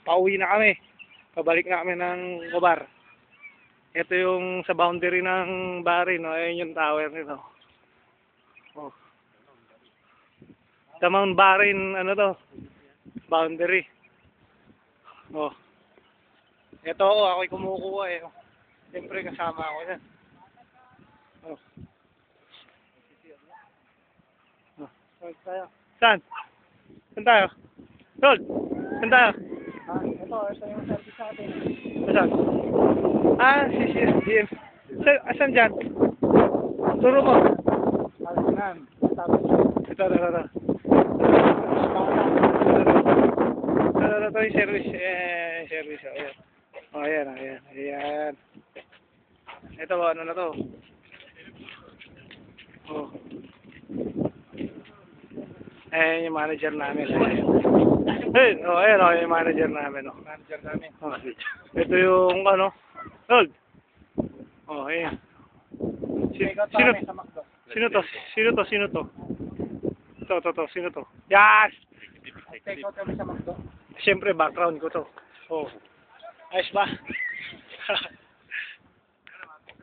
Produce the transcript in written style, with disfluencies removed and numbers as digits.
pauwi na kami. Pabalik na kami ng Cobar. Ito yung sa boundary ng Barin, no? Ayun yung tower nito. Oh. Sa Mount Barin, ano to? Boundary. Oh. Ito, ako'y kumukuha eh. Siyempre kasama ako yan. Oh. Oh. Saan? Saan tayo? Tol! Saan tayo? Ito yung service natin. Saan? Si CSDM. Saan dyan? Turo mo. Alsinan. Tapos, Ito. Ito yung service. Service. Ayan. Ayan. Ito, ano na to? Oh. Ayan yung manager namin. Ayan yung manager namin. manager namin. Oh. Ito yung ano? Hold. Oh, ayan. Sino to? Ito. Sino to? Yes! Take out kami sa McDo. Siyempre, background ko to. Oh. Ayos ba?